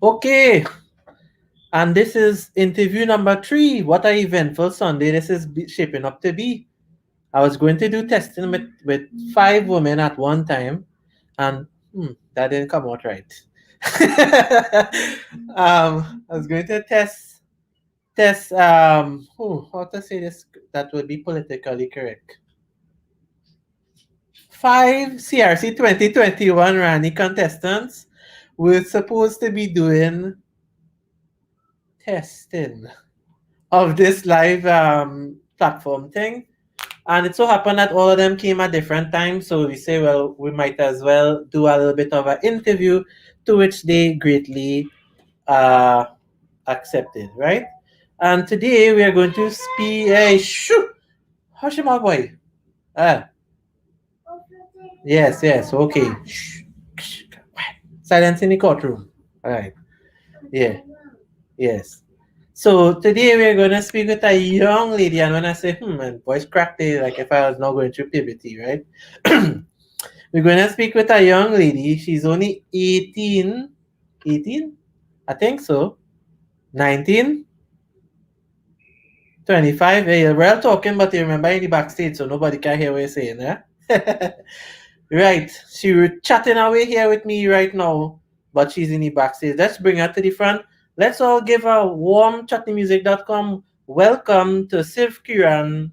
Okay, and this is interview number 3. What an eventful Sunday this is shaping up to be. I was going to do testing with 5 women at one time, and that didn't come out right. I was going to test how to say this that would be politically correct. 5 CRC 2021 Rani contestants were supposed to be doing testing of this live platform thing. And it so happened that all of them came at different times. So we say, well, we might as well do a little bit of an interview, to which they greatly uh, accepted, right? And today we are going to speak. Hey, shoo! Hush him up, boy. Ah, yes, okay. Shh. Silence in the courtroom. All right. Yeah, yes. So today we're gonna speak with a young lady, and when I say and voice cracked it like if I was not going through puberty, right? We're gonna speak with a young lady. She's only 18. 18? I think so. 19? 25? Hey, we're all talking, but you remember in the backstage, so nobody can hear what you're saying, eh? Right. She was chatting away here with me right now, but she's in the backstage. Let's bring her to the front. Let's all give a warm chattingmusic.com welcome to Sirf Kiran.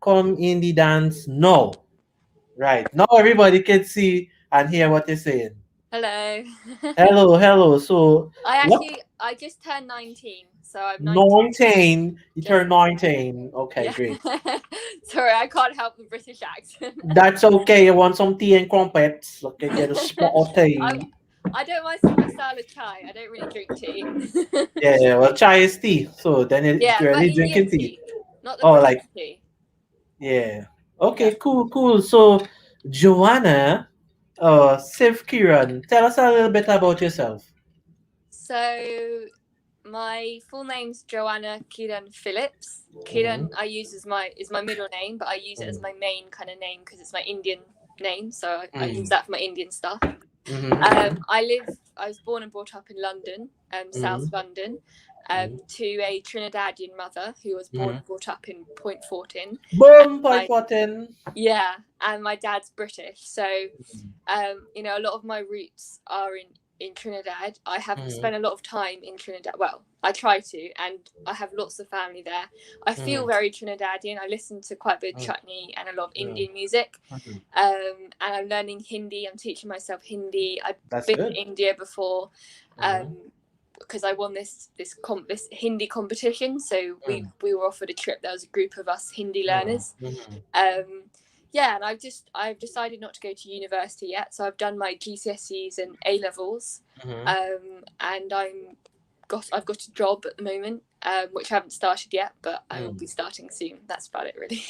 Come in the dance now. Right. Now everybody can see and hear what you're saying. Hello. Hello. So what I just turned 19, so I'm 19. 19? You Yes. turned 19. Okay, Yeah. great. Sorry, I can't help the British accent. That's okay. You want some tea and crumpets? Okay, get a spot of I tea. I don't mind my style of chai. I don't really drink tea. Yeah, well, chai is tea. So then Yeah, you're but really Indian drinking tea. tea, not the Oh, British like, tea. yeah. Yeah. Okay, cool. So, Joanna, Sirf Kiran, tell us a little bit about yourself. So my full name's Joanna Kiran Phillips. Mm-hmm. Kiran I use as my middle name, but I use it as my main kind of name because it's my Indian name. So I use that for my Indian stuff. Mm-hmm. I was born and brought up in London, Mm-hmm. South London, to a Trinidadian mother who was born Mm-hmm. and brought up in Point Fortin. And Boom, point my for 10. yeah, and my dad's British, so a lot of my roots are in Trinidad. I have Mm-hmm. spent a lot of time in Trinidad. Well, I try to, and I have lots of family there. I feel Mm-hmm. very Trinidadian. I listen to quite a bit of chutney and a lot of Mm-hmm. Indian music. Mm-hmm. And I'm learning Hindi. I'm teaching myself Hindi. I've That's been to good. India before, Mm-hmm. because I won this Hindi competition. So we were offered a trip. There was a group of us Hindi learners. Mm-hmm. Yeah, and I've decided not to go to university yet. So I've done my GCSEs and A levels, Mm-hmm. and I've got a job at the moment, which I haven't started yet, but I will be starting soon. That's about it, really.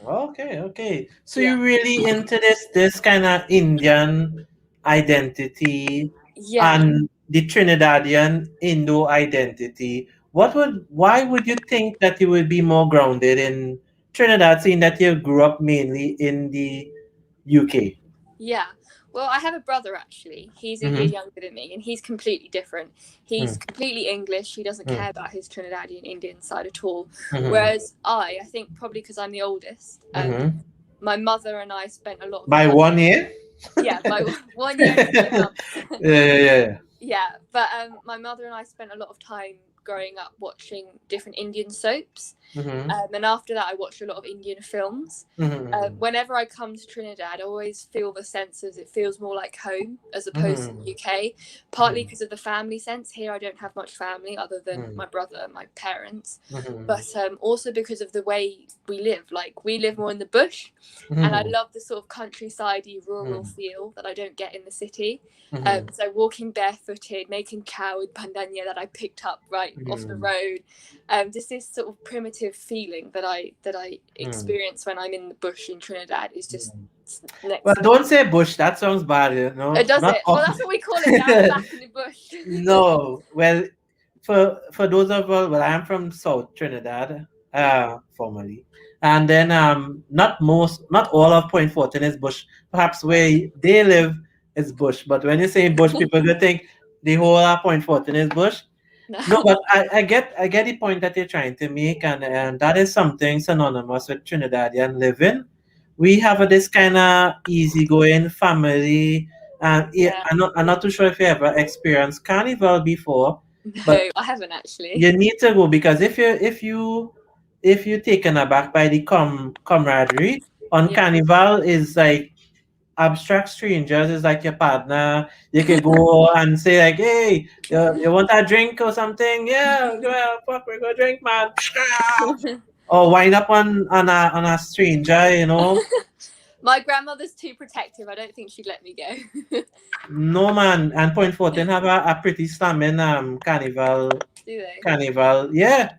Okay. So Yeah. you're really into this kind of Indian identity Yeah. and the Trinidadian Indo identity. Why would you think that you would be more grounded in Trinidad, seeing that you grew up mainly in the UK? Yeah. Well, I have a brother actually. He's a year Mm-hmm. younger than me, and he's completely different. He's completely English. He doesn't care about his Trinidadian Indian side at all. Mm-hmm. Whereas I think probably because I'm the oldest, Mm-hmm. my mother and I spent a lot of By time. 1 year? Yeah, by 1 year and 3 months. Yeah. Yeah, but my mother and I spent a lot of time growing up watching different Indian soaps, Mm-hmm. and after that, I watched a lot of Indian films. Mm-hmm. Whenever I come to Trinidad, I always feel the sense as it feels more like home as opposed to Mm-hmm. the UK. Partly because of the family sense. Here, I don't have much family other than my brother and my parents, Mm-hmm. but also because of the way we live. Like we live more in the bush, and I Mm-hmm. love the sort of countrysidey, rural feel that I don't get in the city. Mm-hmm. So walking barefooted, making chow with pandanya that I picked up right off the road, just this sort of primitive feeling that I experience when I'm in the bush in Trinidad is just Well, next. don't say bush. That sounds bad, you know. It does Not it. all. Well, that's what we call it down back in the bush. No. Well, for those of us, well, I'm from South Trinidad, formerly, and then not all of Point Fortin is bush. Perhaps where they live is bush, but when you say bush, people will think The whole Point Fortin is bush. No. No, but I get the point that you're trying to make, and that is something synonymous with Trinidadian living. We have this kind of easygoing family, and Yeah. I'm not too sure if you ever experienced carnival before, No, but I haven't actually. you need to go because if you're taken aback by the camaraderie on Yeah. carnival is like abstract strangers is like your partner. You could go and say like, "Hey, you want a drink or something? Yeah, well, fuck, we go drink, man." Or wind up on a stranger, My grandmother's too protective. I don't think she'd let me go. No man. And Point Fortin have a pretty slamming carnival. Do they? Carnival, yeah.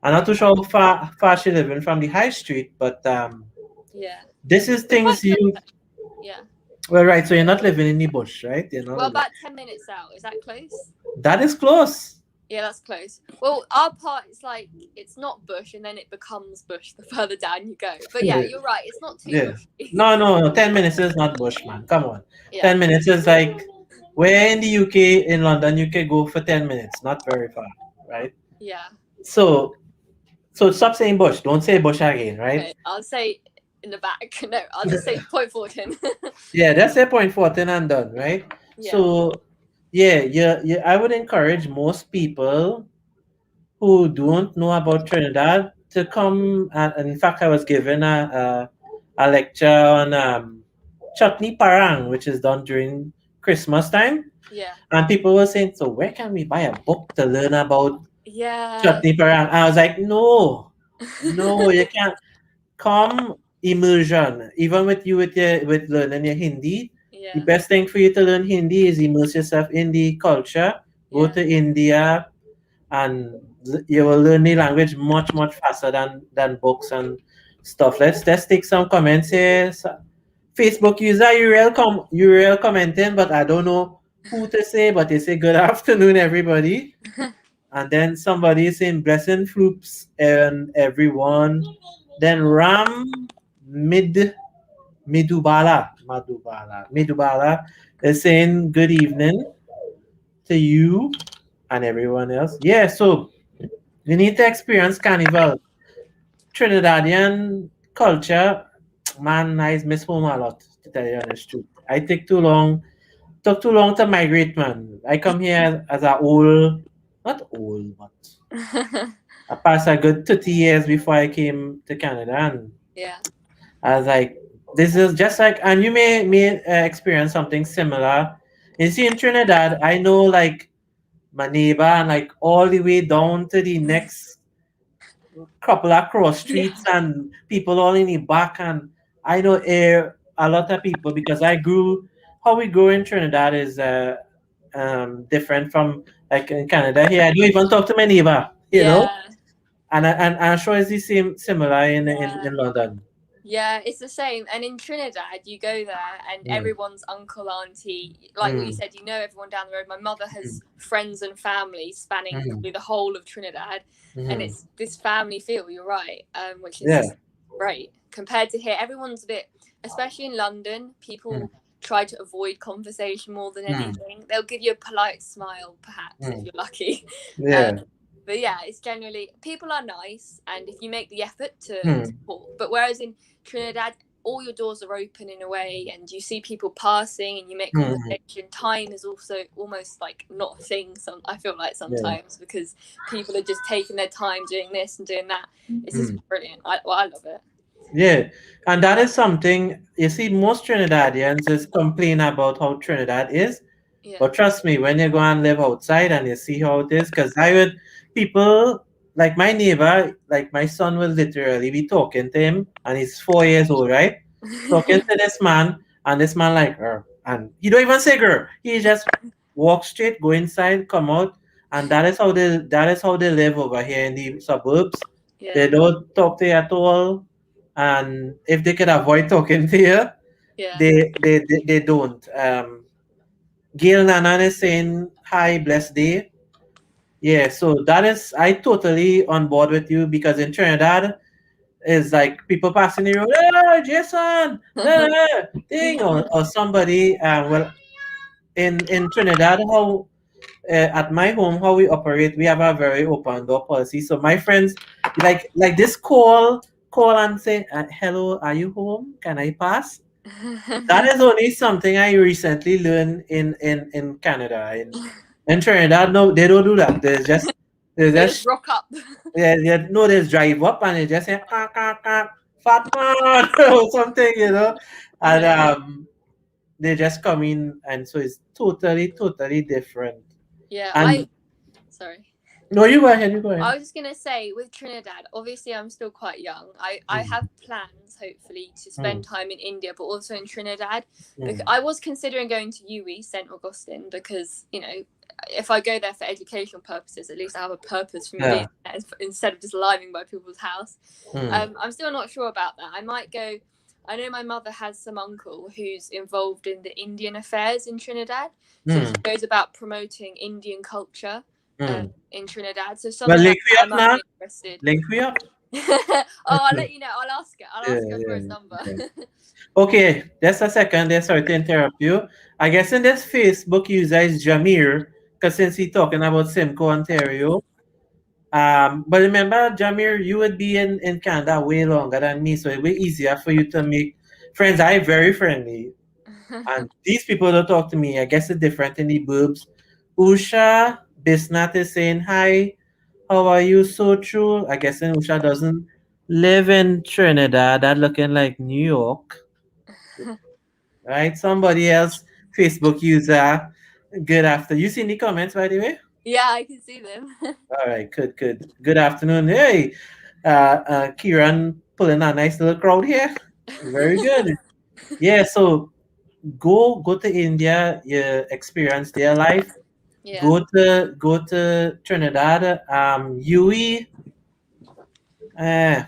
I'm not too sure how far she living from the high street, but Yeah. this is We're quite things close. you. Yeah. Well, right. So you're not living in the bush, right? You're not Well, living. about 10 minutes out. Is that close? That is close. Yeah, that's close. Well, our part is like it's not bush, and then it becomes bush the further down you go. But yeah, you're right. It's not too Yeah. bushy. No. 10 minutes is not bush, man. Come on. Yeah. 10 minutes is like where in the UK, in London, you can go for 10 minutes. Not very far, right? Yeah. So stop saying bush. Don't say bush again, right? Okay, I'll say in the back. No, I'll just say Point Fortin. Yeah, that's a Point Fortin and done, right? Yeah. So yeah. I would encourage most people who don't know about Trinidad to come. And in fact, I was given a lecture on chutney parang, which is done during Christmas time. Yeah. And people were saying, so where can we buy a book to learn about Yeah. chutney parang? I was like, no, you can't. Come immersion. Even with learning your Hindi, the Yeah. best thing for you to learn Hindi is immerse yourself in the culture. Go Yeah. to India, and you will learn the language much faster than books and stuff. Let's take some comments here. Facebook user, you real commenting, but I don't know who to say, but they say good afternoon, everybody. And then somebody is saying blessing floops and everyone. Then Ram Midubala is saying good evening to you and everyone else. Yeah, so you need to experience carnival. Trinidadian culture, man, I miss home a lot, to tell you the honest truth. I took too long to migrate, man. I come here as a old, not old, but I passed a good 30 years before I came to Canada, and Yeah. I was like, this is just like, and you may experience something similar. You see, in Trinidad, I know like my neighbor and like all the way down to the next couple of cross streets and people all in the back, and I know a lot of people because how we grew in Trinidad is different from like in Canada. Here, I don't even talk to my neighbor, Yeah. and I'm sure it's the same similar Yeah. in London. Yeah, it's the same. And in Trinidad, you go there and everyone's uncle, auntie, like what you said, you know everyone down the road. My mother has friends and family spanning probably the whole of Trinidad, and it's this family feel. You're right, which is great compared to here. Everyone's a bit, especially in London, people try to avoid conversation more than anything. They'll give you a polite smile, perhaps if you're lucky. Yeah. But yeah, it's generally people are nice, and if you make the effort to support. But whereas in Trinidad, all your doors are open in a way, and you see people passing, and you make conversation. Time is also almost like not a thing. I feel like sometimes because people are just taking their time doing this and doing that. It's just brilliant. I love it. Yeah, and that is something you see. Most Trinidadians is complain about how Trinidad is, but trust me, when you go and live outside and you see how it is, because people like my neighbor, like my son will literally be talking to him, and he's 4 years old, right? Talking to this man, and this man like, and he don't even say girl. He just walk straight, go inside, come out, and that is how they live over here in the suburbs. Yeah. They don't talk to you at all, and if they can avoid talking to you, they don't. Gail Nanan is saying hi, blessed day. Yeah, so that is I totally on board with you because in Trinidad is like people passing the road, hey, Jason, thing or somebody. Well, in Trinidad, how at my home, how we operate, we have a very open door policy. So my friends, like this call and say, "Hello, are you home? Can I pass?" That is only something I recently learned in Canada. In Trinidad, no, they don't do that. There's They just just rock up. yeah, no, there's drive up and they just say fat man or something, and Yeah. they just come in, and so it's totally different. Yeah. And Sorry. no, you go ahead, you go I ahead. was just gonna say with Trinidad, obviously I'm still quite young. I Mm, have plans hopefully to mm, spend time in India, but also in Trinidad. Because mm. I was considering going to UWE, St Augustine, because if I go there for educational purposes, at least I have a purpose from being Yeah. there instead of just living by people's house. Mm, I'm still not sure about that. I might go. I know my mother has some uncle who's involved in the Indian affairs in Trinidad, so he mm, goes about promoting Indian culture mm. in Trinidad. So Well, something like link that me I up might now. be interested. Link me up. Oh, I'll let you know. I'll ask her. I'll Yeah, ask her for his yeah, number. yeah. Okay, just a second there. Sorry to interrupt you. I guess in this Facebook user is Jamir, because since he's talking about Simcoe, Ontario. But remember, Jamir, you would be in Canada way longer than me, so it will be easier for you to make friends. I'm very friendly, and these people don't talk to me. I guess it's different in the boobs. Usha Bisnat is saying hi. How are you? So true. I guess Usha doesn't live in Trinidad. That looking like New York, right? Somebody else, Facebook user. Good after. You seen the comments, by the way? Yeah, I can see them. All right, good afternoon. Hey, Kiran pulling a nice little crowd here. Very good. Yeah, so go to India, you experience their life. Yeah, Go to Trinidad. UE. Uh,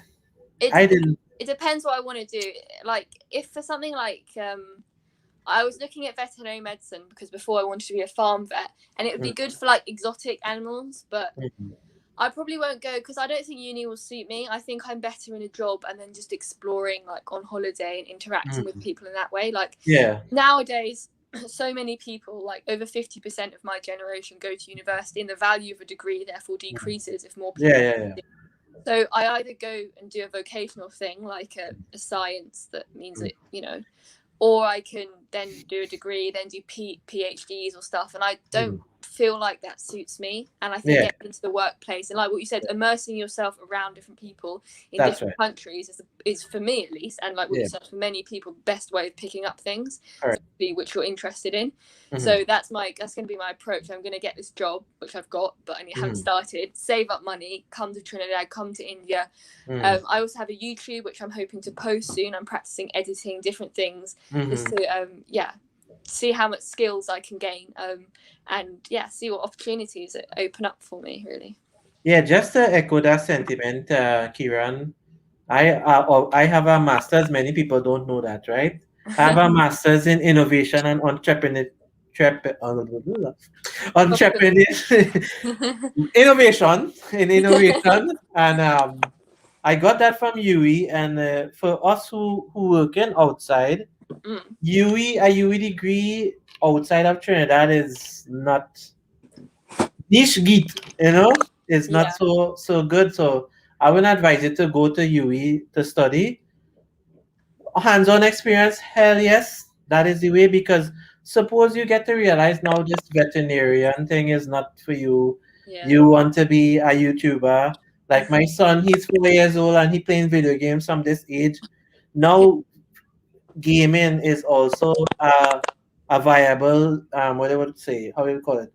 it I didn't. it depends what I want to do. Like if for something like I was looking at veterinary medicine because before I wanted to be a farm vet, and it would be Mm, good for like exotic animals, but mm, I probably won't go because I don't think uni will suit me. I think I'm better in a job and then just exploring like on holiday and interacting with mm. people in that way. Like Yeah. nowadays, so many people, like over 50% of my generation, go to university, and the value of a degree therefore Mm. decreases if more Yeah, people. yeah, yeah. So I either go and do a vocational thing like a science that means Mm, that or I can then do a degree, then do PhDs or stuff. And I don't mm. feel like that suits me. And I think Yeah, getting into the workplace and like what you said, immersing yourself around different people in that's different right. countries is for me at least, and like what Yeah, you said, for many people, the best way of picking up things, correct. which you're interested in. Mm-hmm. So that's going to be my approach. I'm going to get this job, which I've got, but I haven't Mm-hmm. started. Save up money, come to Trinidad, come to India. Mm-hmm. I also have a YouTube which I'm hoping to post soon. I'm practicing editing different things just Mm-hmm. to see how much skills I can gain, and see what opportunities open up for me really. Yeah, just to echo that sentiment, Kiran, I have a master's. Many people don't know that, right? I have a master's in innovation and entrepreneur, innovation in innovation, and I got that from UE. And for us who working outside, Mm, UE degree outside of Trinidad is not niche geek, it's not yeah, so good. So I would advise you to go to UE to study. Hands-on experience, hell yes, that is the way. Because suppose you get to realize now this veterinarian thing is not for you. yeah, You want to be a YouTuber. Like my son, he's 4 years old and he playing video games from this age. Now gaming is also a viable, what they would say, how do you call it,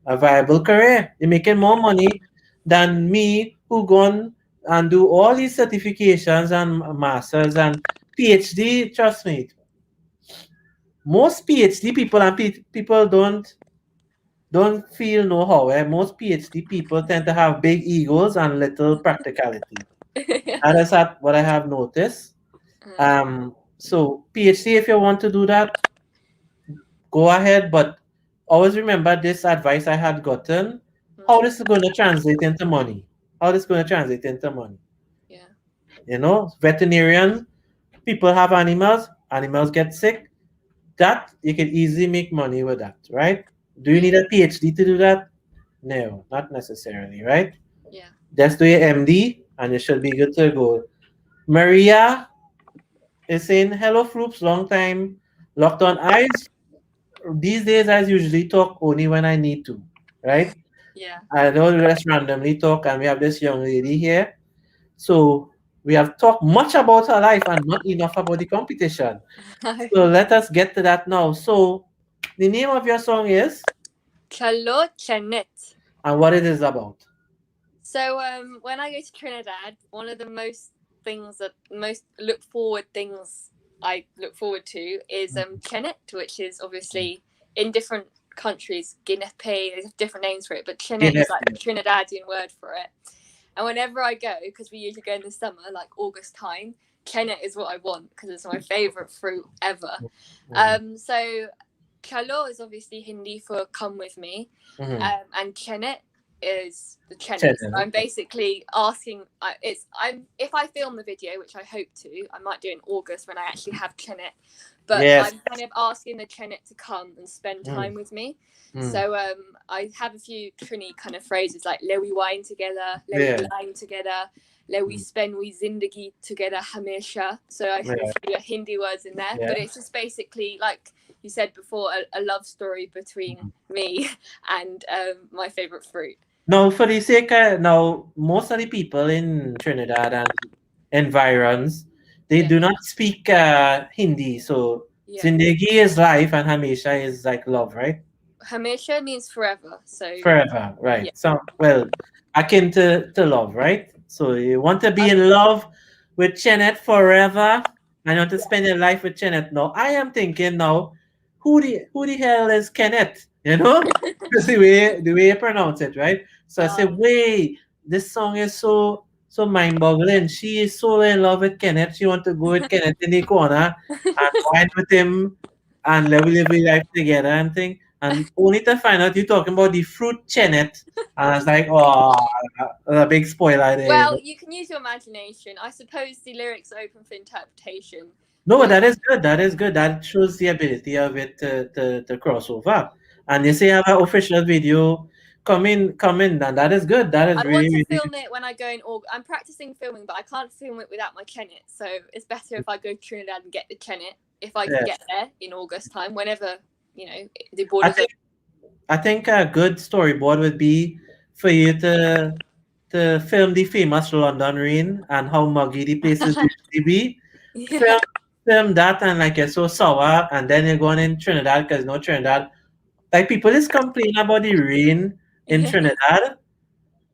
a viable career. You're making more money than me, who gone and do all these certifications and masters and PhD. Trust me, most PhD people and people don't feel no how. Most PhD people tend to have big egos and little practicality. That is what I have noticed. So PhD, if you want to do that, go ahead, but always remember this advice I had gotten: how this is going to translate into money. How this is going to translate into money. yeah, Veterinarians, people have animals get sick. That you can easily make money with that, right? Do you need a PhD to do that? No, not necessarily, right? Yeah. Just do your MD and you should be good to go. Maria is saying, hello, Floops, long time. Locked on eyes. These days, I usually talk only when I need to, right? Yeah. I don't just randomly talk, and we have this young lady here. So we have talked much about her life and not enough about the competition. So let us get to that now. So the name of your song is, Chalo Chenet. and what it is about. So when I go to Trinidad, one of the most things I look forward to is chenet, which is obviously in different countries, Guinepe, there's different names for it, but chenet is like the Trinidadian word for it. And whenever I go, because we usually go in the summer, like August time, chenet is what I want because it's my favourite fruit ever. So chalo is obviously Hindi for come with me, and chenet is the chenet. So I'm basically asking. If I film the video, which I hope to, I might do in August when I actually have chenet. But I'm kind of asking the chenet to come and spend time with me. So I have a few Trini kind of phrases like "lewi wine together," "lewi line together," "lewi spend we zindagi together hamisha." So I have a few Hindi words in there, but it's just basically like you said before, a love story between me and my favorite fruit. Now, for the sake of, now, most of the people in Trinidad and environs, they do not speak Hindi. So, Zindagi is life and Hamisha is like love, right? Hamisha means forever. So forever, right? So, well, akin to love, right? So you want to be in love with Chenet forever, and you want to spend your life with Chenet. Now, I am thinking now, who the hell is Kenneth? You know, because the way you pronounce it, right? So I say, wait, this song is so mind-boggling. She is so in love with Kenneth. She want to go with Kenneth in the corner and wine with him and live life together and thing. And only to find out you're talking about the fruit chenet. And I was like, oh, a big spoiler there. Well, you can use your imagination. I suppose the lyrics are open for interpretation. No, that is good. That is good. That shows the ability of it to cross over. And you say you have an official video coming, and that is good. That is I really, want to film it when I go in August. I'm practicing filming, but I can't film it without my chenet. So it's better if I go to Trinidad and get the chenet. If I can get there in August time, whenever the borders. I think a good storyboard would be for you to film the famous London rain and how muggy the places usually be. Film that and like you're so sour, and then you're going in Trinidad because no Trinidad. Like people is complaining about the rain in Trinidad,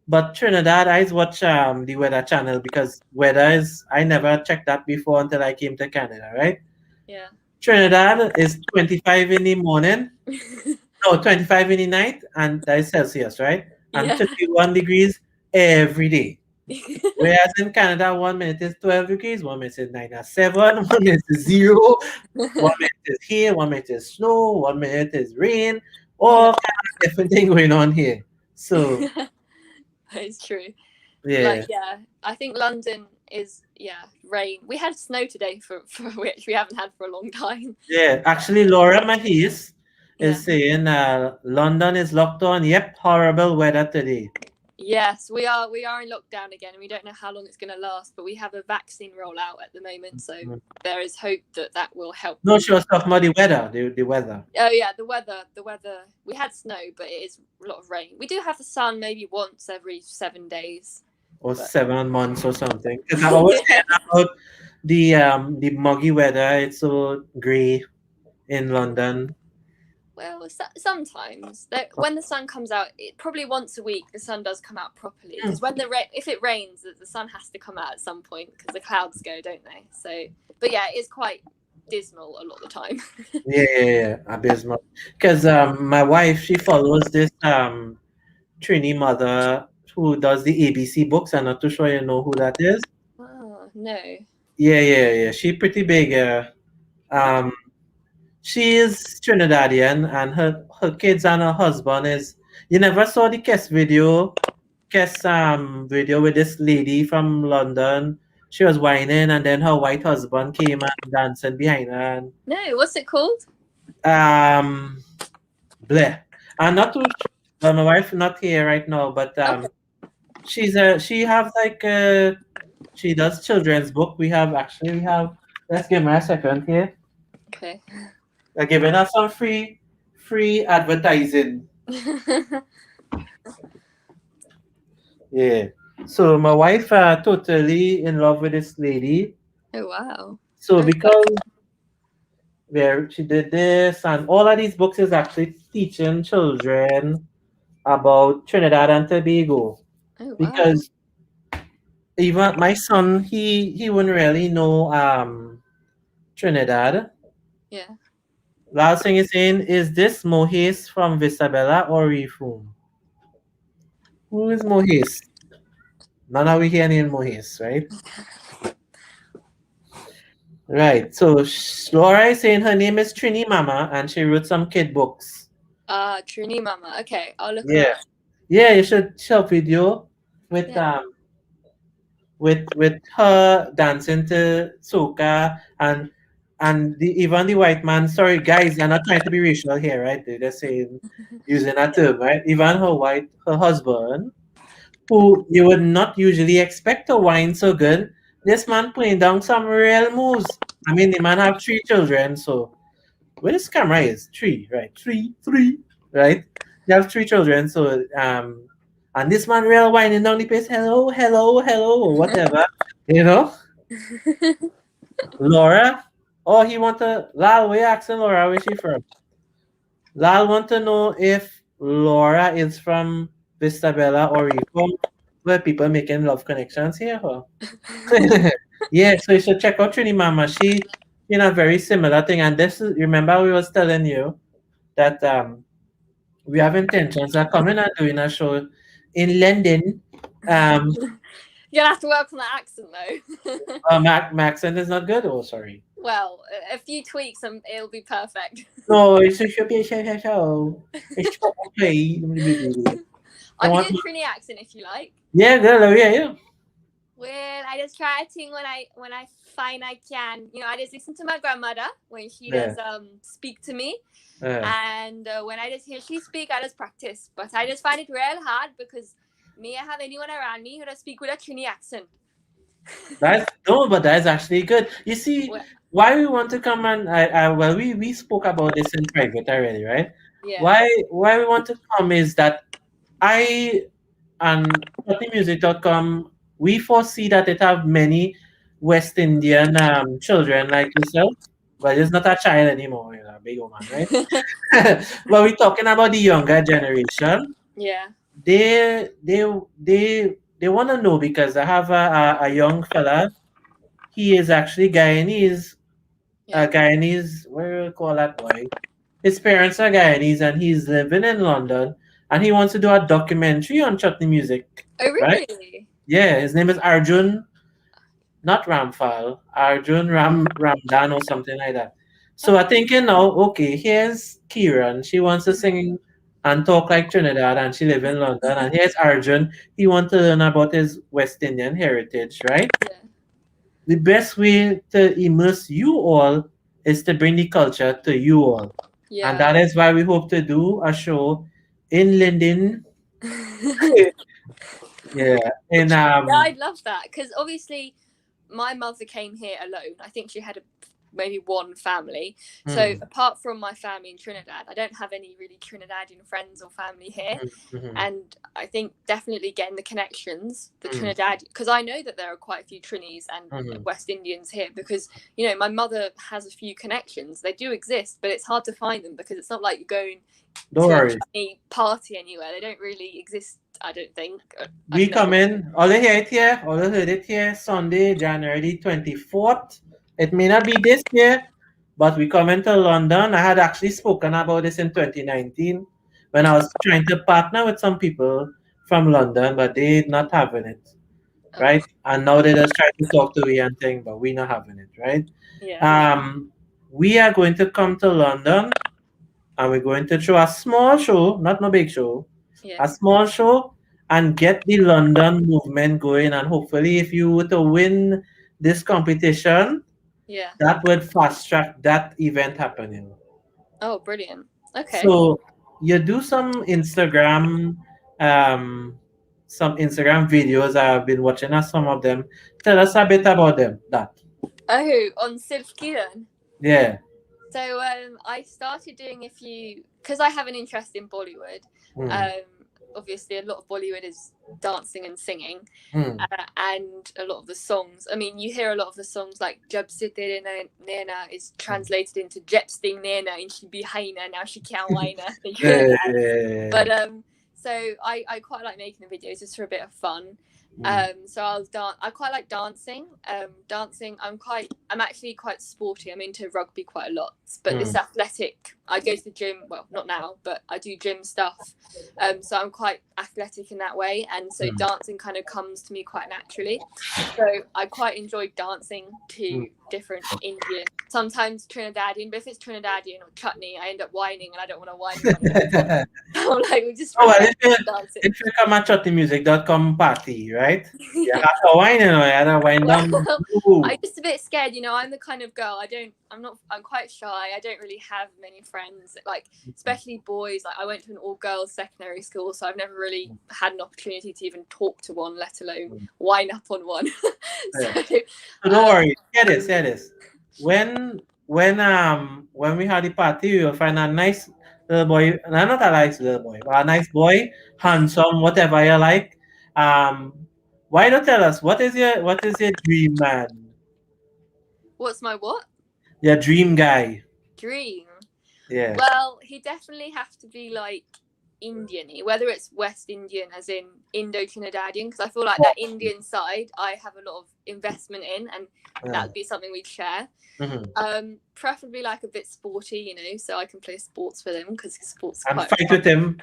but Trinidad I watch the weather channel because weather is I never checked that before until I came to Canada, right? Yeah. Trinidad is 25 in the morning. No, 25 in the night, and that is Celsius, right? And 31 degrees every day. Whereas in Canada, 1 minute is 12 degrees, 1 minute is 9 or 7, 1 minute is 0, 1 minute is here, 1 minute is snow, 1 minute is rain, all kind of different thing going on here. So that is true. Yeah. I think London is rain. We had snow today for which we haven't had for a long time. Yeah, actually Laura Mahis is saying London is locked on. Yep, horrible weather today. Yes, we are in lockdown again, and we don't know how long it's going to last, but we have a vaccine rollout at the moment, so there is hope that will help. No, she was talking about the weather, the weather. Oh yeah, the weather. We had snow, but it is a lot of rain. We do have the sun maybe once every 7 days. Or 7 months or something. Because I always hear about the muggy weather. It's so grey in London. Well, sometimes when the sun comes out, probably once a week, the sun does come out properly. Because if it rains, the sun has to come out at some point because the clouds go, don't they? So, but yeah, it is quite dismal a lot of the time. Yeah, abysmal. Because my wife, she follows this Trini mother who does the ABC books. I'm not too sure you know who that is. Oh no. Yeah. She pretty big. She is Trinidadian, and her kids and her husband is. You never saw the Kes video with this lady from London. She was whining, and then her white husband came and dancing behind her. No, what's it called? Bleh. I'm not too sure. Well, my wife not here right now, but Okay. she have like she does children's book. We have let's give her a second here. Okay. They're giving us some free advertising. Yeah. So my wife totally in love with this lady. Oh wow. So Okay. because where she did this and all of these books is actually teaching children about Trinidad and Tobago. Oh wow. Because even my son he wouldn't really know Trinidad. Yeah. Last thing is saying, is this Mohis from Visabella or Refum? Who is Mohis? None of we hear name Mohis, right? Right. So Laura is saying her name is Trini Mama and she wrote some kid books. Trini Mama. Okay, I'll look her Yeah. up. Yeah, you should show video with Yeah. with her dancing to soca and even the white man. Sorry, guys, I'm not trying to be racial here, right? They're just saying using that term, right? Even her husband, who you would not usually expect to whine so good. This man playing down some real moves. I mean, the man have three children, so where this camera is three, right? Three, right? They have three children, so and this man real whining down the place, hello, or whatever, you know. Laura, oh, he want to Lal. We asking Laura where she from. Lal want to know if Laura is from Vistabella or Rico, where people making love connections here. Huh? Yeah, so you should check out Trini Mama. She in a very similar thing, and this is remember we was telling you that we have intentions of coming and doing a show in London. Um, You'll have to work on that accent though. my accent is not good. Oh, sorry. Well, a few tweaks and it'll be perfect. No, it's a show. Show. It's okay. I Don't can want do a Trini accent if you like. yeah, girl. Yeah, yeah. Well, I just try to sing when I find I can. I just listen to my grandmother when she Yeah. does speak to me, Yeah. and when I just hear she speak, I just practice. But I just find it real hard because me, I have anyone around me who does speak with a Trini accent. That's no, but that's actually good. You see, Well, why we want to come and well, we spoke about this in private already, right? yeah. Why we want to come is that I and music.com we foresee that it have many West Indian children like yourself. Well, it's not a child anymore, a big old man, right? But we're talking about the younger generation. Yeah. They they they want to know because I have a young fella. He is actually Guyanese. Yeah. Guyanese. What do you call that boy? His parents are Guyanese, and he's living in London. And he wants to do a documentary on chutney music, Oh, right? really? Yeah, his name is Arjun, not Ramphal, Arjun Ramdan or something like that. So I Okay. think okay, here's Kiran. She wants to sing and talk like Trinidad, and she live in London. And here's Arjun. He wants to learn about his West Indian heritage, right? Yeah. The best way to immerse you all is to bring the culture to you all. And Yeah. that is why we hope to do a show in London. Yeah. And Yeah, I'd love that because obviously my mother came here alone. I think she had maybe one family. So apart from my family in Trinidad, I don't have any really Trinidadian friends or family here. And I think definitely getting the connections, the Trinidad, because I know that there are quite a few Trinis and West Indians here because, my mother has a few connections. They do exist, but it's hard to find them because it's not like you're going don't to worry. any party anywhere. They don't really exist, I don't think. We come in, all you hear it here, all you heard it here, Sunday, January 24th. It may not be this year, but we come into London. I had actually spoken about this in 2019 when I was trying to partner with some people from London, but they not having it, right? And now they just try to talk to me and thing, but we not having it, right? Yeah. We are going to come to London and we're going to show a small show, not no big show, Yeah. a small show, and get the London movement going. And hopefully, if you were to win this competition, Yeah. that would fast track that event happening. Oh, brilliant. Okay. So, you do some Instagram videos. I've been watching some of them. Tell us a bit about them. That. Oh, on Sirf Kiran. Yeah. So I started doing a few because I have an interest in Bollywood. Obviously, a lot of Bollywood is dancing and singing, and a lot of the songs. I mean, you hear a lot of the songs like "Jab se tere naina" is translated into "Jeb sting naina" and she behaina now she can't whine. But so I quite like making the videos just for a bit of fun. So I quite like dancing. I'm actually quite sporty. I'm into rugby quite a lot, but this athletic, I go to the gym, well, not now, but I do gym stuff. So I'm quite athletic in that way, and so dancing kind of comes to me quite naturally. So I quite enjoy dancing to different Indian, sometimes Trinidadian, but if it's Trinidadian or chutney, I end up whining and I don't want to whine. I'm like, we just dancing. If you come at chutneymusic.com party, right? You have to whine, you know, you have to whine down. I'm just a bit scared, you know. I'm the kind of girl, I'm quite shy. I don't really have many friends, like, especially boys. Like, I went to an all-girls secondary school, so I've never really had an opportunity to even talk to one, let alone whine up on one. So don't worry, hear this. When we had the party, you'll find a nice little boy, not a nice little boy, but a nice boy, handsome, whatever you like. Why don't tell us what is your dream man? What's my what? Your dream guy. Dream. Yeah. Well, he definitely have to be like Indian-y, whether it's West Indian as in Indo-Trinidadian, because I feel like that Indian side I have a lot of investment in, and that would be something we'd share. Preferably like a bit sporty, you know, so I can play sports with him because sports and quite fight fun. With him.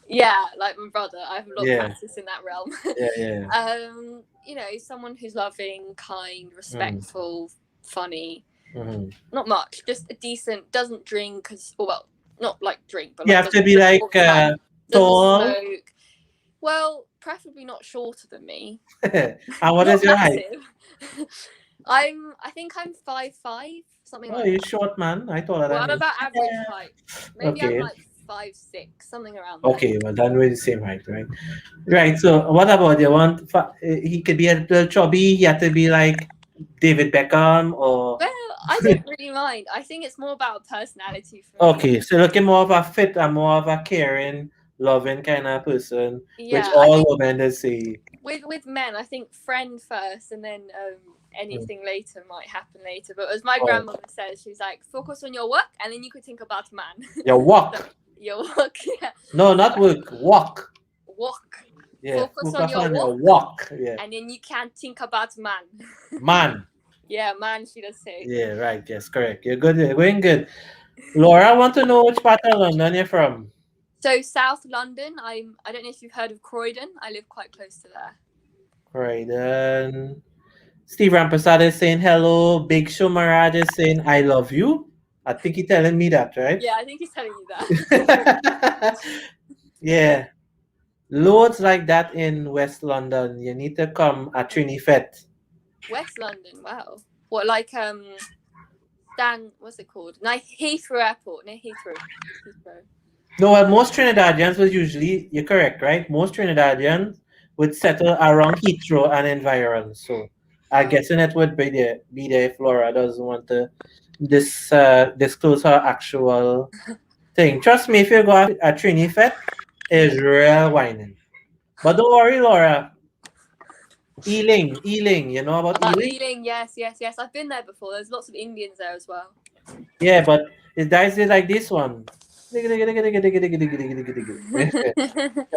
Yeah, like my brother. I have a lot of practice in that realm. You know, someone who's loving, kind, respectful, funny. Not much, just a decent, doesn't drink, not like drink, but you have to be like tall. Smoke. Well, preferably not shorter than me. And what is your height? I think I'm 5'5", something like that. Oh, you're short, man. I thought that. Well, I'm about average height. Maybe I'm like 5'6", something around that. Okay, well, then we're the same height, right? Right, so what about you? He could be a little chubby, he had to be like David Beckham, or... Well, I don't really mind. I think it's more about personality for me. Okay, so looking more of a fit and more of a caring, loving kind of person, which all women say. With men, I think friend first, and then anything later might happen later. But as my grandmother says, she's like, focus on your work, and then you could think about man. Your work. Your work, yeah. No, not work. Walk. Walk. Yeah. Focus on your walk. Yeah. And then you can't think about man. Man. Yeah, man, she does say. Yeah, right. Yes, correct. You're good. You're going good. Laura, I want to know which part of London you're from. So South London. I don't know if you've heard of Croydon. I live quite close to there. Croydon. Steve Rampersad is saying hello. Big Show Maraj is saying I love you. I think he's telling me that, right? Yeah, I think he's telling you that. Yeah. Loads like that in West London. You need to come at Trinifet. West London, wow. What, like what's it called? Heathrow Airport, near Heathrow. No, well, most Trinidadians would usually, you're correct, right? Most Trinidadians would settle around Heathrow and environs. So I'm guessing it would be there if Laura doesn't want to disclose her actual thing. Trust me, if you go at Trinifet, it's real whining. But don't worry, Laura. Ealing, you know about Ealing? Ealing, yes. I've been there before. There's lots of Indians there as well. Yeah, but it dies like this one. I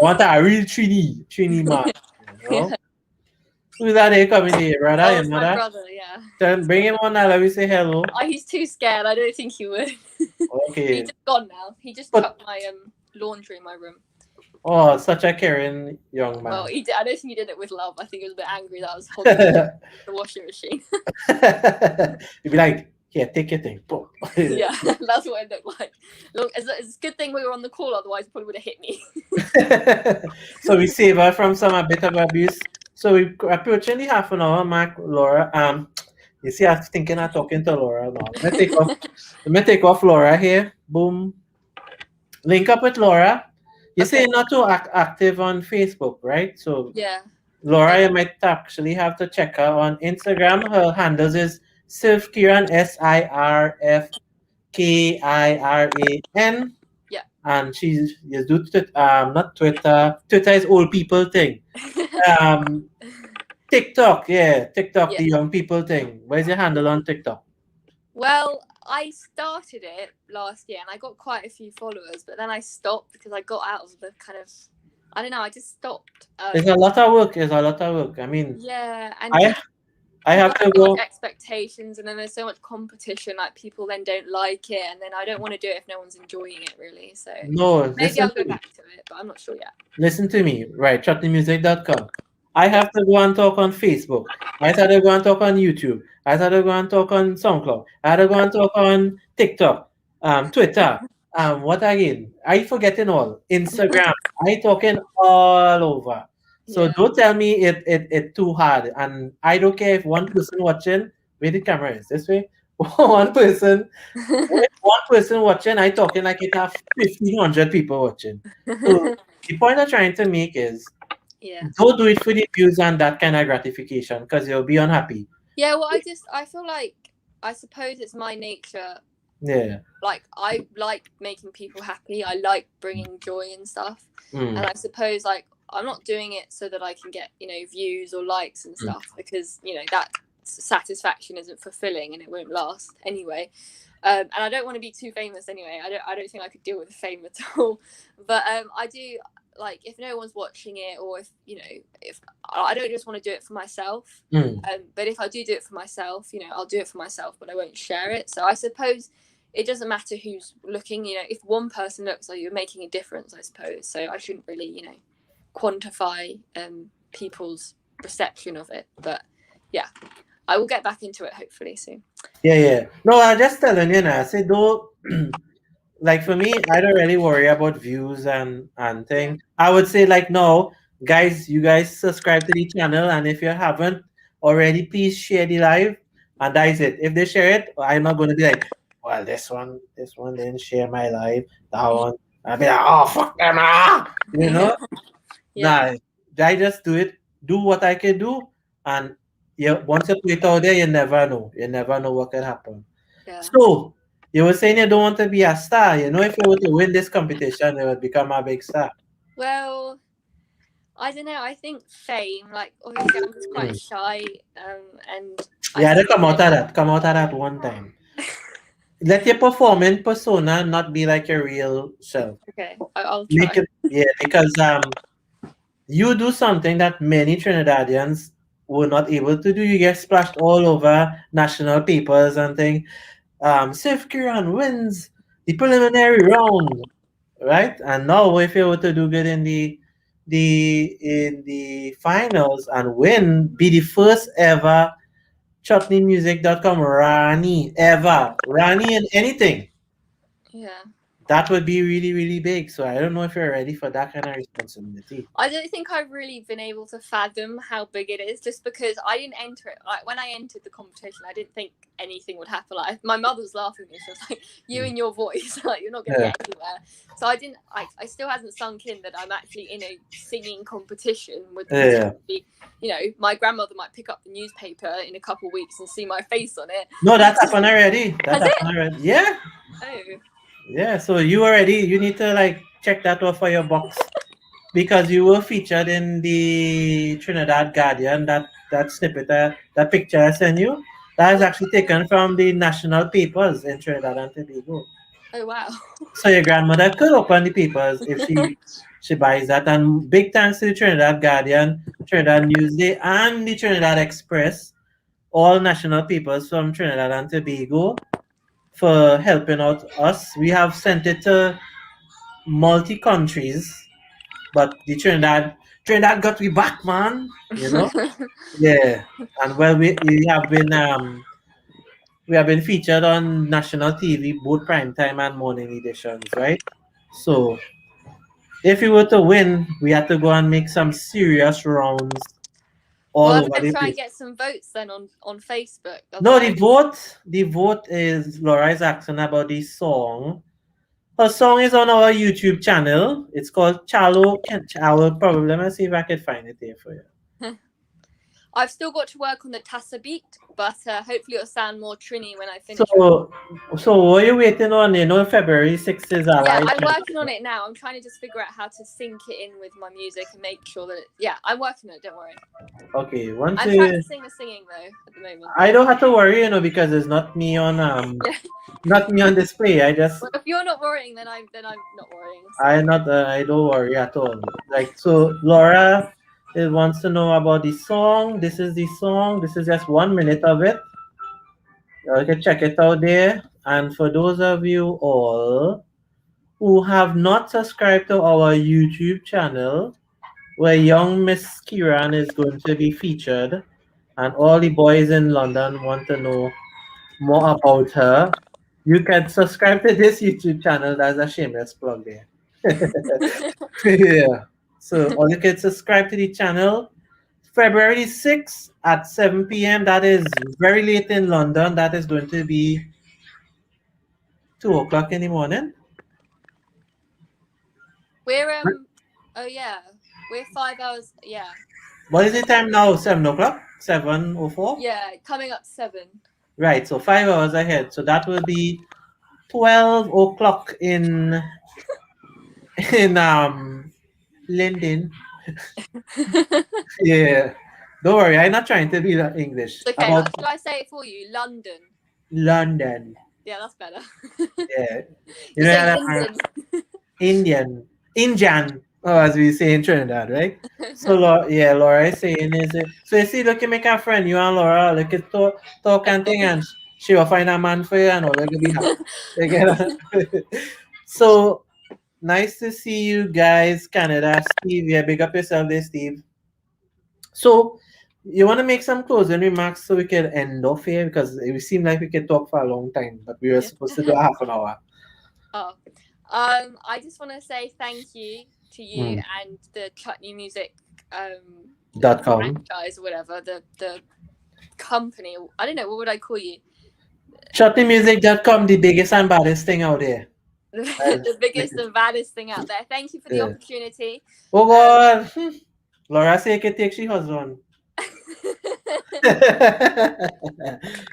want a real Trini man. You know? Who's that there coming here, brother? Oh, it's my brother, yeah. Then bring him on now, let me say hello. Oh, he's too scared. I don't think he would. Okay. He's just gone now. He just took my laundry in my room. Oh, such a caring young man. Well, I don't think he did it with love. I think he was a bit angry that I was holding the washing machine. You'd be like, yeah, take your thing. Yeah, that's what it looked like. Look, it's a good thing we were on the call, otherwise he probably would have hit me. So we save her from some bit of abuse. So we're approaching the half an hour mark, Laura. You see, I'm thinking of talking to Laura now. Let me take off Laura here. Boom. Link up with Laura. You say Okay. you're not too active on Facebook, right? So Yeah. Laura, you might actually have to check her on Instagram. Her handles is Sirf Kiran, SirfKiran, Yeah. and she's you do not Twitter. Twitter is old people thing. Um, TikTok, yeah, TikTok, Yeah. the young people thing. Where's your handle on TikTok? Well, I started it last year and I got quite a few followers, but then I stopped because I got out of the kind of, I don't know, I just stopped. It's a lot of work. It's a lot of work. I mean, Yeah, and I I people have have to so much go. expectations, and then there's so much competition. Like people then don't like it, and then I don't want to do it if no one's enjoying it really. So No, maybe listen I'll to go me. back to it, but I'm not sure yet. Listen to me. Right, chutneymusic.com. I Yeah. have to go and talk on Facebook. I had to go and talk on YouTube. I had to go and talk on SoundCloud. I had to go and talk on TikTok, Twitter. What again? I forgetting all. Instagram. I talking all over. So Yeah. don't tell me it too hard. And I don't care if one person watching. Where the camera is this way. One person. With one person watching, I talking like it have 1,500 people watching. So the point I'm trying to make is Yeah. don't do it for the views and that kind of gratification because you'll be unhappy. Yeah, well, I feel like, I suppose it's my nature. Yeah. Like, I like making people happy. I like bringing joy and stuff. Mm. And I suppose, like, I'm not doing it so that I can get, views or likes and stuff, because, that satisfaction isn't fulfilling and it won't last anyway. And I don't want to be too famous anyway. I don't think I could deal with fame at all. But I do, like, if no one's watching it, or if I don't just want to do it for myself. Mm. But if I do it for myself, I'll do it for myself, but I won't share it. So I suppose it doesn't matter who's looking. If one person looks, like, you're making a difference, I suppose. So I shouldn't really, quantify people's perception of it. But yeah, I will get back into it hopefully soon. Yeah, yeah. No, I'm just telling you now. I say don't like for me, I don't really worry about views and Yeah. thing. I would say like no, guys, you guys subscribe to the channel, and if you haven't already, please share the live, and that is it. If they share it, I'm not going to be like, well, this one didn't share my live. That one, I'll be like, oh fuck them, you know. Yeah. Nah, I just do it. Do what I can do, and once you put it out there, you never know. You never know what can happen. Yeah. So you were saying you don't want to be a star. If you were to win this competition, you would become a big star. Well, I don't know. I think fame, like, obviously I'm just quite shy, and Yeah, they come out of that. Come out of that one time. Let your performing persona not be like your real self. Okay, I'll Make try. it, yeah, because you do something that many Trinidadians were not able to do. You get splashed all over national papers and things. Sirf Kiran wins the preliminary round, right? And now if you were to do good in the finals and win, be the first ever chutneymusic.com Rani ever. Rani in anything. Yeah. That would be really, really big. So I don't know if you're ready for that kind of responsibility. I don't think I've really been able to fathom how big it is, just because I didn't enter it. Like, when I entered the competition, I didn't think anything would happen. Like, my mother was laughing at me. She was like, "You and your voice, like, you're not going to Yeah. get anywhere." So I didn't. I still hasn't sunk in that I'm actually in a singing competition with. Yeah. My grandmother might pick up the newspaper in a couple of weeks and see my face on it. No, that's happened already. That Has it? happened already. Yeah. Oh. Yeah. So you need to like check that off for your box. Because you were featured in the Trinidad Guardian, that snippet, that picture I sent you, that is actually taken from the national papers in Trinidad and Tobago. Oh wow. So your grandmother could open the papers if she buys that. And big thanks to the Trinidad Guardian, Trinidad Newsday, and the Trinidad Express, all national papers from Trinidad and Tobago, for helping out us. We have sent it to multi countries. But the Trinidad got me back, man. Yeah. And well, we have been featured on national TV, both primetime and morning editions, right? So if we were to win, we had to go and make some serious rounds all Well, I'm over gonna the try and place. get some votes then on Facebook. No, Otherwise, the vote is Laura is asking about the song. Her song is on our YouTube channel. It's called Chalo. I will probably, let me see if I can find it here for you. I've still got to work on the Tassa beat, but hopefully it'll sound more Trini when I finish. So what are you waiting on? You know, February 6th is our Yeah, live. I'm working on it now. I'm trying to just figure out how to sync it in with my music and make sure that yeah, I'm working on it. Don't worry. Okay, I'm practicing the singing though at the moment. I don't have to worry, you know, because it's not me on Yeah. not me on display. I just Well, if you're not worrying, then I'm not worrying. So. I don't worry at all. Like, so Laura wants to know about the song. This is the song. This is just 1 minute of it. You can check it out there. And for those of you all who have not subscribed to our YouTube channel, where young Miss Kiran is going to be featured, and all the boys in London want to know more about her, you can subscribe to this YouTube channel. That's a shameless plug there. Yeah. So, or you can subscribe to the channel. February 6th at 7 p.m. That is very late in London. That is going to be 2 o'clock in the morning. We're oh yeah, we're 5 hours. Yeah. What is the time now? 7 o'clock? 7:04? Yeah, coming up 7. Right. So 5 hours ahead. So that will be 12 o'clock in London. Yeah. Don't worry, I'm not trying to be that English. It's okay. About Should I say it for you? London. London. Yeah, that's better. Yeah. You know say that London. Indian, oh, as we say in Trinidad, right? So, Laura is saying is it. So you see, look, you make a friend, you and Laura, look at talk and thing, and she will find a man for you, and all will be happy. You get it? So nice to see you guys, Canada. Steve, yeah, big up yourself there, Steve. So, you want to make some closing remarks so we can end off here because it seemed like we could talk for a long time, but we were supposed to do a half an hour. Oh, I just want to say thank you to you and the Chutney Music .com franchise or whatever, the company. I don't know, what would I call you? Chutneymusic.com, the biggest and baddest thing out there. The biggest and baddest thing out there. Thank you for the opportunity. Oh God, Laura say can take she husband.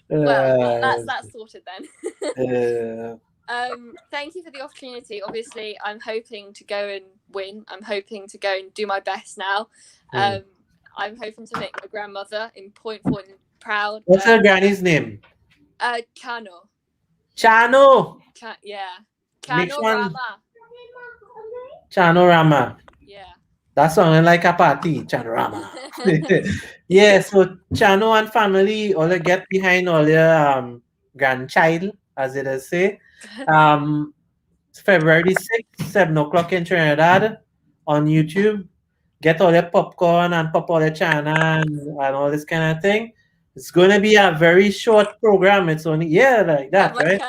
Well, that's sorted then. uh, Thank you for the opportunity. Obviously, I'm hoping to go and win. I'm hoping to go and do my best now. I'm hoping to make my grandmother in Point Fortin proud. What's her granny's name? Chano. Yeah. Chano Rama. Chano Rama. Yeah. That sounded like a party, Chano Rama. Yeah, so Chano and family all get behind all your grandchild, as it is say. February 6th, 7 o'clock in Trinidad on YouTube. Get all your popcorn and pop all your chana and all this kind of thing. It's going to be a very short program. It's only, like that, right?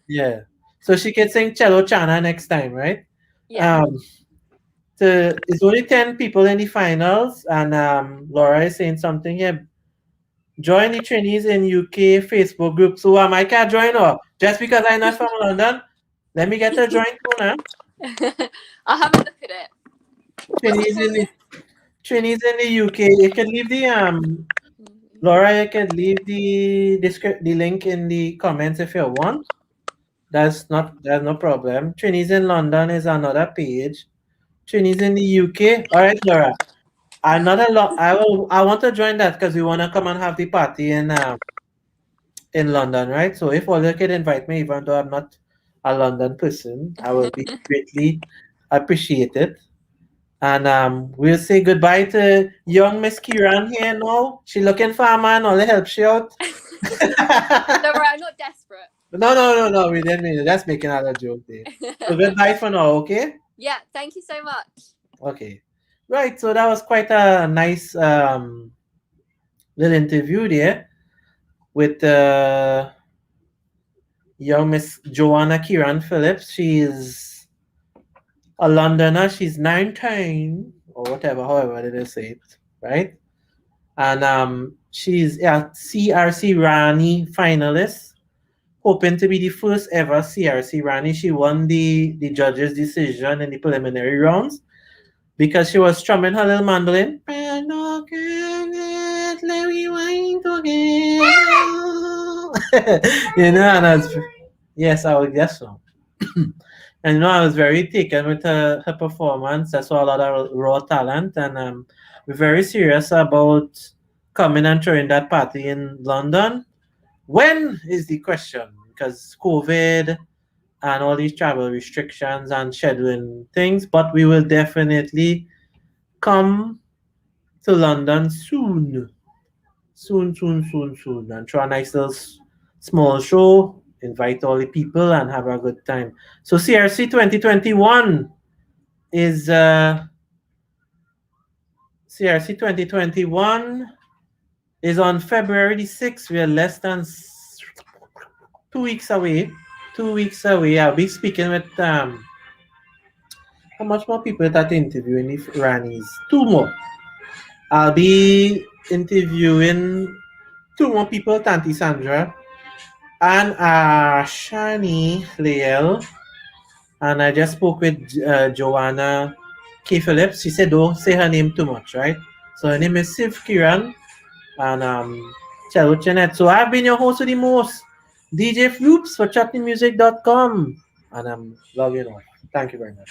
Yeah. So she can sing Cello Chana next time, right? Yeah. So it's only 10 people in the finals, and Laura is saying something here. Join the trainees in UK Facebook group. So I can't join her just because I'm not from London. Let me get her join too now. I'll have a look at it. Trainees in the UK. You can leave the Laura, you can leave the link in the comments if you want. That's no problem. Trainees in London is another page. Trainees in the UK. All right, Laura. I want to join that because we want to come and have the party in London, right? So if all you can invite me, even though I'm not a London person, I will be greatly appreciated. And we'll say goodbye to young Miss Kiran here now. She looking for a man, all the help she out. Don't worry, I'm not desperate. No, we didn't mean it. That's making another joke there. So goodbye for now, okay? Yeah, thank you so much. Okay. Right, so that was quite a nice little interview there with young Miss Joanna Kiran Phillips. She's a Londoner. She's 19 or whatever, however they say it, right? And she's a CRC Rani Finalist hoping to be the first ever CRC Rani. She won the judge's decision in the preliminary rounds because she was strumming her little mandolin. You know, and I was, yes, I would guess so. And I was very taken with her performance. I saw a lot of raw talent, and we're very serious about coming and throwing that party in London. When is the question? Because COVID and all these travel restrictions and scheduling things, but we will definitely come to London soon. Soon, and throw a nice little small show, invite all the people, and have a good time. So CRC 2021 is CRC 2021 is on February the 6th. We are less than 2 weeks away. 2 weeks away. I'll be speaking with how much more people that interviewing if Ranis? Two more. I'll be interviewing two more people, Tanti Sandra and Shani Leal. And I just spoke with Joanna K. Phillips. She said don't say her name too much, right? So her name is Sirf Kiran and Cello Jeanette. So I've been your host of the most, DJ Floops for chutneymusic.com. And I'm logging off. Thank you very much.